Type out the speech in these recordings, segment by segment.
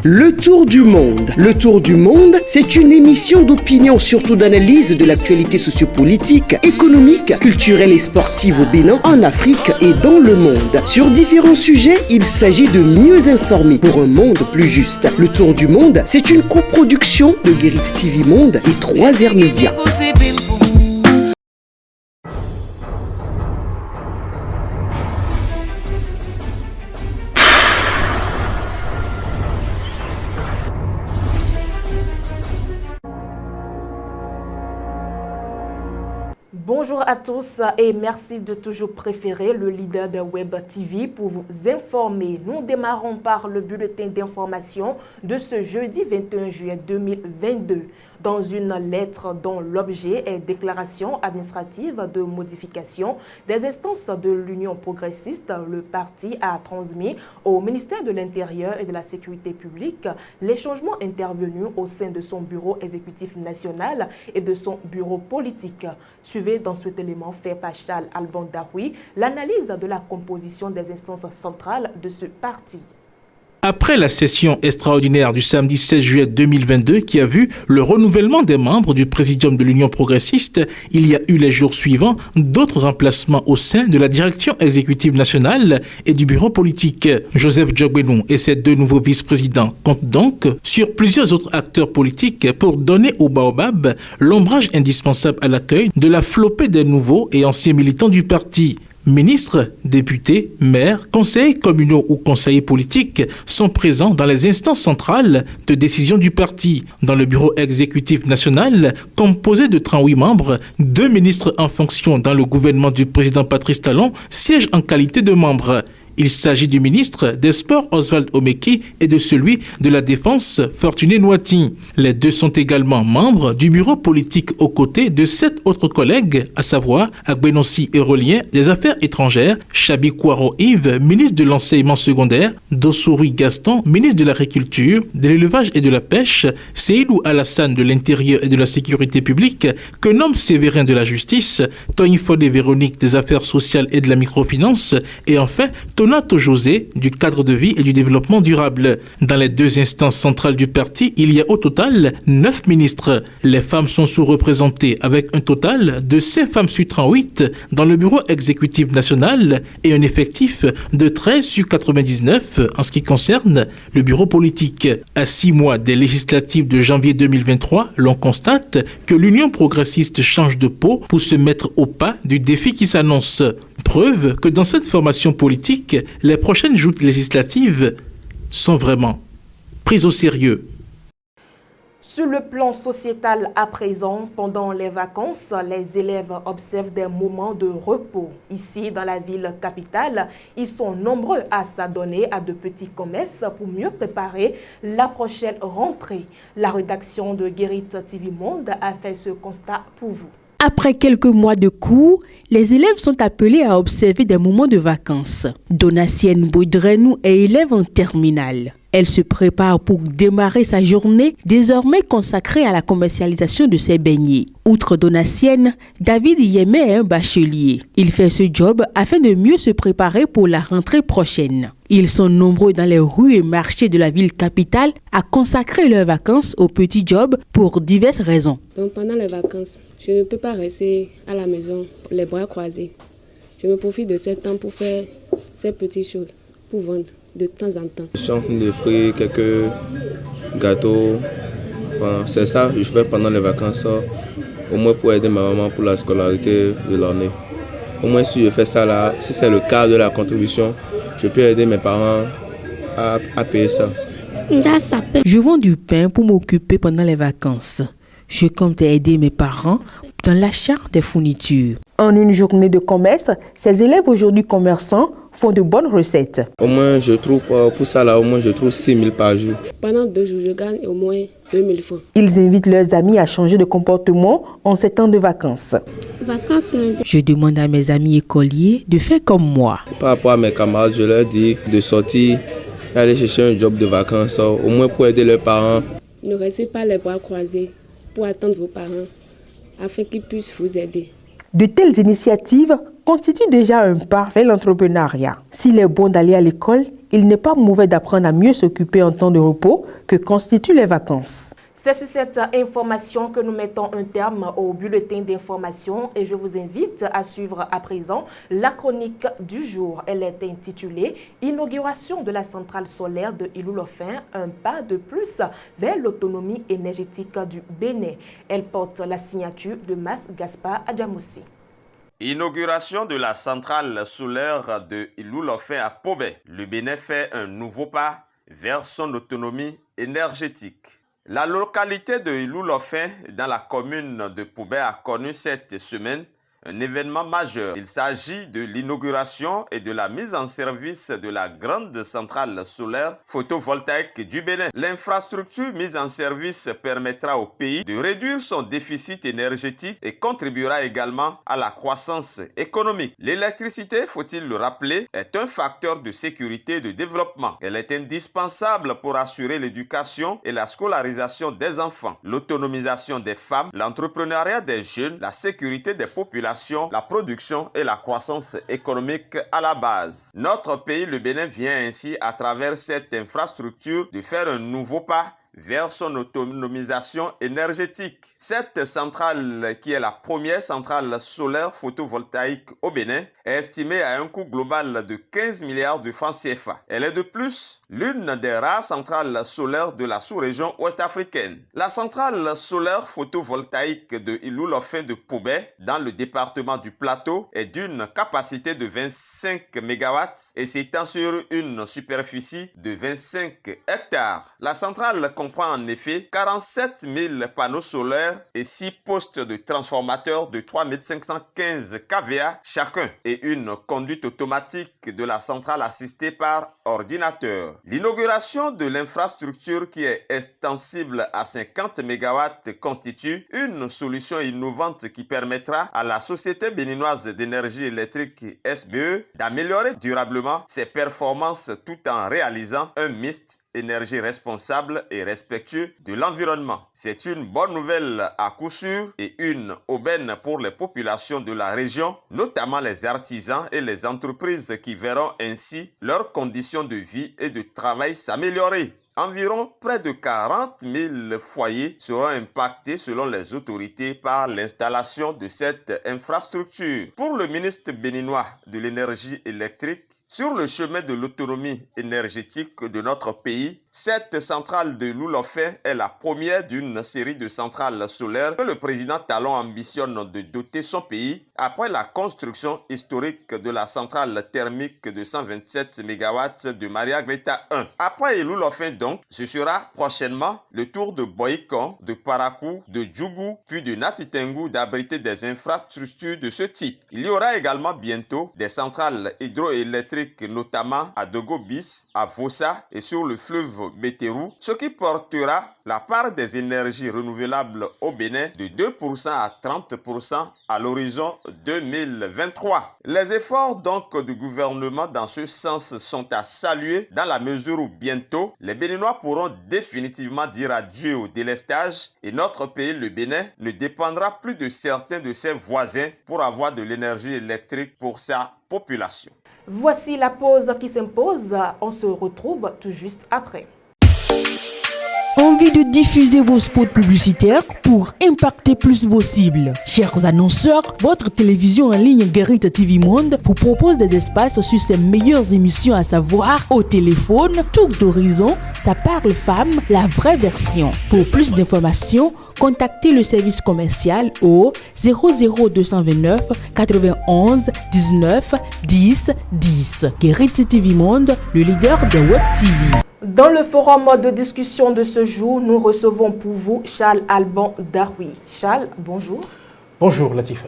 Le Tour du Monde. Le Tour du Monde, c'est une émission d'opinion, surtout d'analyse de l'actualité sociopolitique, économique, culturelle et sportive au Bénin, en Afrique et dans le monde. Sur différents sujets, il s'agit de mieux informer pour un monde plus juste. Le Tour du Monde, c'est une coproduction de Guérit TV Monde et 3R Média. Bonjour à tous et merci de toujours préférer le leader de Web TV pour vous informer. Nous démarrons par le bulletin d'information de ce jeudi 21 juillet 2022. Dans une lettre dont l'objet est déclaration administrative de modification des instances de l'Union progressiste, le parti a transmis au ministère de l'Intérieur et de la Sécurité publique les changements intervenus au sein de son bureau exécutif national et de son bureau politique. Suivez dans cet élément fait par Charles Alban Daroui l'analyse de la composition des instances centrales de ce parti. Après la session extraordinaire du samedi 16 juillet 2022 qui a vu le renouvellement des membres du présidium de l'Union progressiste, il y a eu les jours suivants d'autres remplacements au sein de la direction exécutive nationale et du bureau politique. Joseph Djogbenou et ses deux nouveaux vice-présidents comptent donc sur plusieurs autres acteurs politiques pour donner au Baobab l'ombrage indispensable à l'accueil de la flopée des nouveaux et anciens militants du parti. Ministres, députés, maires, conseillers communaux ou conseillers politiques sont présents dans les instances centrales de décision du parti. Dans le bureau exécutif national, composé de 38 membres, 2 ministres en fonction dans le gouvernement du président Patrice Talon siègent en qualité de membres. Il s'agit du ministre des Sports Oswald Omeki et de celui de la Défense Fortuné Nwati. Les deux sont également membres du bureau politique aux côtés de 7 autres collègues, à savoir Agbenossi Hérolien des Affaires étrangères, Chabi Kouaro Yves, ministre de l'Enseignement secondaire, Dossouri Gaston, ministre de l'Agriculture, de l'Élevage et de la Pêche, Seydou Alassane de l'Intérieur et de la Sécurité publique, Kenom Sévérin de la Justice, Tony Fodé Véronique des Affaires sociales et de la Microfinance, et enfin Tonato José du cadre de vie et du développement durable. Dans les deux instances centrales du parti, il y a au total 9 ministres. Les femmes sont sous-représentées avec un total de 5 femmes sur 38 dans le bureau exécutif national et un effectif de 13 sur 99 en ce qui concerne le bureau politique. À 6 mois des législatives de janvier 2023, l'on constate que l'Union progressiste change de peau pour se mettre au pas du défi qui s'annonce. Preuve que dans cette formation politique, les prochaines joutes législatives sont vraiment prises au sérieux. Sur le plan sociétal à présent, pendant les vacances, les élèves observent des moments de repos. Ici, dans la ville capitale, ils sont nombreux à s'adonner à de petits commerces pour mieux préparer la prochaine rentrée. La rédaction de Guérit TV Monde a fait ce constat pour vous. Après quelques mois de cours, les élèves sont appelés à observer des moments de vacances. Donatienne Boudrenou est élève en terminale. Elle se prépare pour démarrer sa journée désormais consacrée à la commercialisation de ses beignets. Outre Donatienne, David Yémé est un bachelier. Il fait ce job afin de mieux se préparer pour la rentrée prochaine. Ils sont nombreux dans les rues et marchés de la ville capitale à consacrer leurs vacances au petit job pour diverses raisons. Donc pendant les vacances, je ne peux pas rester à la maison les bras croisés. Je me profite de ce temps pour faire ces petites choses, pour vendre de temps en temps. Je suis en train de faire quelques gâteaux. Enfin, c'est ça que je fais pendant les vacances, au moins pour aider ma maman pour la scolarité de l'année. Au moins si je fais ça là, si c'est le cas de la contribution, je peux aider mes parents à payer ça. Je vends du pain pour m'occuper pendant les vacances. Je compte aider mes parents dans l'achat des fournitures. En une journée de commerce, ces élèves aujourd'hui commerçants font de bonnes recettes. Au moins, je trouve, pour ça là, au moins je trouve 6 000 par jour. Pendant 2 jours, je gagne au moins 2 000 francs. Ils invitent leurs amis à changer de comportement en ces temps de vacances. Je demande à mes amis écoliers de faire comme moi. Par rapport à mes camarades, je leur dis de sortir et aller chercher un job de vacances, au moins pour aider leurs parents. Ne restez pas les bras croisés pour attendre vos parents afin qu'ils puissent vous aider. De telles initiatives constituent déjà un pas vers l'entrepreneuriat. S'il est bon d'aller à l'école, il n'est pas mauvais d'apprendre à mieux s'occuper en temps de repos que constituent les vacances. C'est sur cette information que nous mettons un terme au bulletin d'information et je vous invite à suivre à présent la chronique du jour. Elle est intitulée « Inauguration de la centrale solaire de Ilou-Lofin, un pas de plus vers l'autonomie énergétique du Bénin ». Elle porte la signature de Mas Gaspard Adjamoussi. Inauguration de la centrale solaire de Ilou-Lofin à Pobé. Le Bénin fait un nouveau pas vers son autonomie énergétique. La localité de Ilou-Lofin, dans la commune de Pobé, a connu cette semaine un événement majeur. Il s'agit de l'inauguration et de la mise en service de la grande centrale solaire photovoltaïque du Bénin. L'infrastructure mise en service permettra au pays de réduire son déficit énergétique et contribuera également à la croissance économique. L'électricité, faut-il le rappeler, est un facteur de sécurité et de développement. Elle est indispensable pour assurer l'éducation et la scolarisation des enfants, l'autonomisation des femmes, l'entrepreneuriat des jeunes, la sécurité des populations, la production et la croissance économique à la base. Notre pays, le Bénin, vient ainsi, à travers cette infrastructure, de faire un nouveau pas vers son autonomisation énergétique. Cette centrale, qui est la première centrale solaire photovoltaïque au Bénin, est estimée à un coût global de 15 milliards de francs CFA. Elle est de plus l'une des rares centrales solaires de la sous-région ouest-africaine. La centrale solaire photovoltaïque de Ilou-Lofin de Pobé, dans le département du Plateau, est d'une capacité de 25 MW et s'étend sur une superficie de 25 hectares. La centrale comprend en effet 47 000 panneaux solaires et 6 postes de transformateurs de 3515 kVA chacun et une conduite automatique de la centrale assistée par ordinateur. L'inauguration de l'infrastructure, qui est extensible à 50 MW, constitue une solution innovante qui permettra à la Société béninoise d'énergie électrique SBE d'améliorer durablement ses performances tout en réalisant un mix énergie responsable et respectueux de l'environnement. C'est une bonne nouvelle à coup sûr et une aubaine pour les populations de la région, notamment les artisans et les entreprises qui verront ainsi leurs conditions de vie et de travail s'améliorer. Environ près de 40 000 foyers seront impactés selon les autorités par l'installation de cette infrastructure. Pour le ministre béninois de l'énergie électrique, sur le chemin de l'autonomie énergétique de notre pays, cette centrale de Ilou-Lofin est la première d'une série de centrales solaires que le président Talon ambitionne de doter son pays après la construction historique de la centrale thermique de 127 MW de Maria Greta 1. Après Ilou-Lofin donc, ce sera prochainement le tour de Boïkon, de Parakou, de Djougou, puis de Natitengu d'abriter des infrastructures de ce type. Il y aura également bientôt des centrales hydroélectriques, notamment à Dogo-Bis, à Vossa et sur le fleuve Bétérou, ce qui portera la part des énergies renouvelables au Bénin de 2% à 30% à l'horizon 2023. Les efforts donc du gouvernement dans ce sens sont à saluer dans la mesure où bientôt les Béninois pourront définitivement dire adieu au délestage et notre pays, le Bénin, ne dépendra plus de certains de ses voisins pour avoir de l'énergie électrique pour sa population. Voici la pause qui s'impose. On se retrouve tout juste après. Envie de diffuser vos spots publicitaires pour impacter plus vos cibles? Chers annonceurs, votre télévision en ligne Guérite TV Monde vous propose des espaces sur ses meilleures émissions, à savoir Au téléphone, Tour d'horizon, Ça parle femme, la vraie version. Pour plus d'informations, contactez le service commercial au 00229 91 19 10 10. Guérite TV Monde, le leader de Web TV. Dans le forum de discussion de ce jour, nous recevons pour vous Charles Alban Darwi. Charles, bonjour. Bonjour Latifat.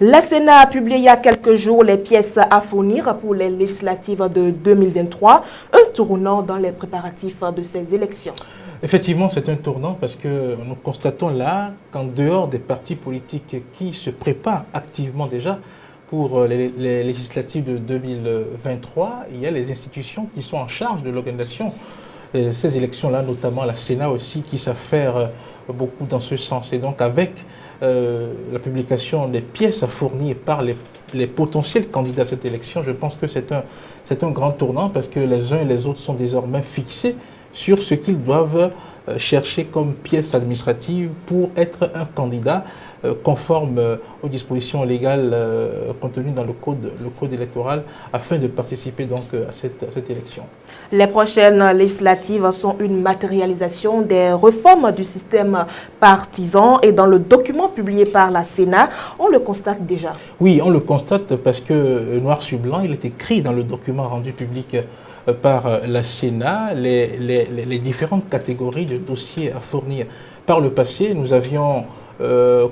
La Sénat a publié il y a quelques jours les pièces à fournir pour les législatives de 2023, un tournant dans les préparatifs de ces élections. Effectivement, c'est un tournant parce que nous constatons là qu'en dehors des partis politiques qui se préparent activement déjà pour les législatives de 2023, il y a les institutions qui sont en charge de l'organisation de ces élections-là, notamment la Sénat aussi, qui savent faire beaucoup dans ce sens. Et donc avec la publication des pièces à fournir par les les potentiels candidats à cette élection, je pense que c'est un grand tournant parce que les uns et les autres sont désormais fixés sur ce qu'ils doivent chercher comme pièce administrative pour être un candidat conforme aux dispositions légales contenues dans le code électoral afin de participer donc à cette élection. Les prochaines législatives sont une matérialisation des réformes du système partisan et dans le document publié par la Sénat, on le constate déjà. Oui, on le constate parce que noir sur blanc, il est écrit dans le document rendu public par la Sénat les différentes catégories de dossiers à fournir. Par le passé, nous avions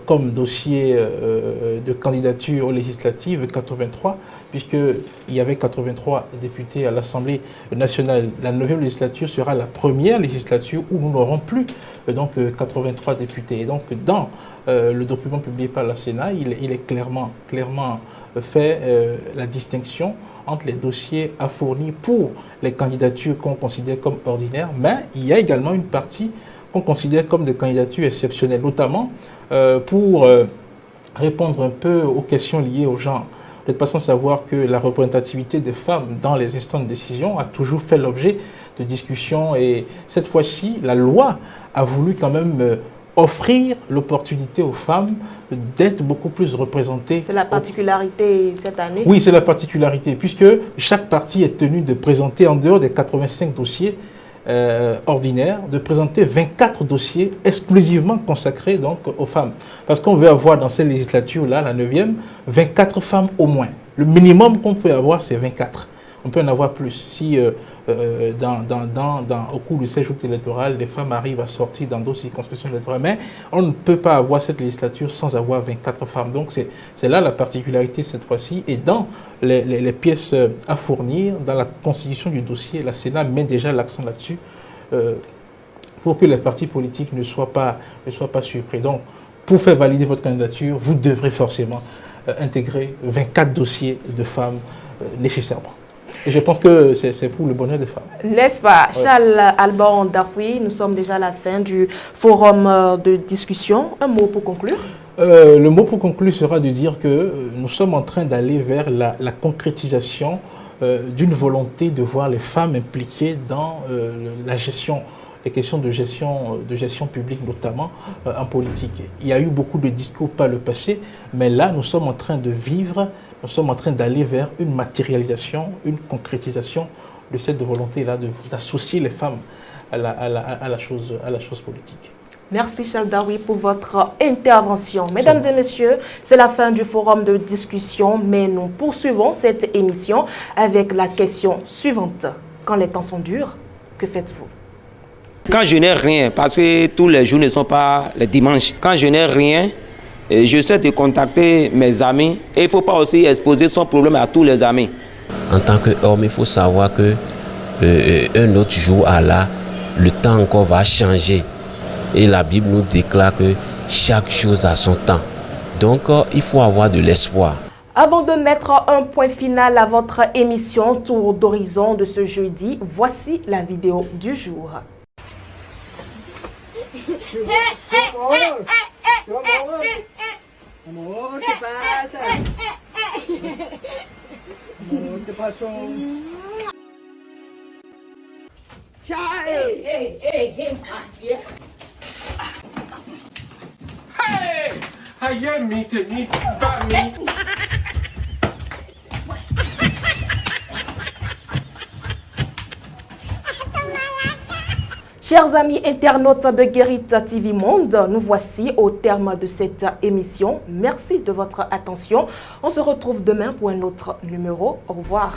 comme dossier de candidature aux législatives 83, puisqu'il y avait 83 députés à l'Assemblée nationale. La 9e législature sera la première législature où nous n'aurons plus donc 83 députés. Et donc dans le document publié par la Sénat, il est clairement fait la distinction entre les dossiers à fournir pour les candidatures qu'on considère comme ordinaires, mais il y a également une partie qu'on considère comme des candidatures exceptionnelles, notamment pour répondre un peu aux questions liées au genre. Vous êtes pas sans savoir que la représentativité des femmes dans les instances de décision a toujours fait l'objet de discussions et cette fois-ci, la loi a voulu quand même offrir l'opportunité aux femmes d'être beaucoup plus représentées. C'est la particularité cette année? Oui, c'est la particularité, puisque chaque parti est tenu de présenter, en dehors des 85 dossiers ordinaires, de présenter 24 dossiers exclusivement consacrés donc aux femmes. Parce qu'on veut avoir dans cette législature-là, la 9e, 24 femmes au moins. Le minimum qu'on peut avoir, c'est 24. On peut en avoir plus. Si au cours du séjour électoral, les femmes arrivent à sortir dans d'autres circonscriptions électorales. Mais on ne peut pas avoir cette législature sans avoir 24 femmes. Donc c'est là la particularité cette fois-ci. Et dans les pièces à fournir, dans la constitution du dossier, la Sénat met déjà l'accent là-dessus pour que les partis politiques ne soient pas surpris. Donc, pour faire valider votre candidature, vous devrez forcément intégrer 24 dossiers de femmes nécessairement. Et je pense que c'est pour le bonheur des femmes. N'est-ce pas, ouais. Charles Alban Darfoui, nous sommes déjà à la fin du forum de discussion. Un mot pour conclure? Le mot pour conclure sera de dire que nous sommes en train d'aller vers la concrétisation d'une volonté de voir les femmes impliquées dans la gestion, les questions de gestion publique, notamment en politique. Il y a eu beaucoup de discours par le passé, mais là, nous sommes en train de vivre. Nous sommes en train d'aller vers une matérialisation, une concrétisation de cette volonté-là d'associer les femmes à la chose politique. Merci Charles Darfoui pour votre intervention. Mesdames et messieurs, c'est la fin du forum de discussion, mais nous poursuivons cette émission avec la question suivante. Quand les temps sont durs, que faites-vous? Quand je n'ai rien, parce que tous les jours ne sont pas les dimanches, quand je n'ai rien, je sais de contacter mes amis et il ne faut pas aussi exposer son problème à tous les amis. En tant qu'homme, il faut savoir que un autre jour, Allah, le temps encore va changer. Et la Bible nous déclare que chaque chose a son temps. Donc, il faut avoir de l'espoir. Avant de mettre un point final à votre émission Tour d'horizon de ce jeudi, voici la vidéo du jour. Amor, ¿qué pasa? Amor, ¿qué pasó? Hey! Aye, mite, vami. Chers amis internautes de Guérit TV Monde, nous voici au terme de cette émission. Merci de votre attention. On se retrouve demain pour un autre numéro. Au revoir.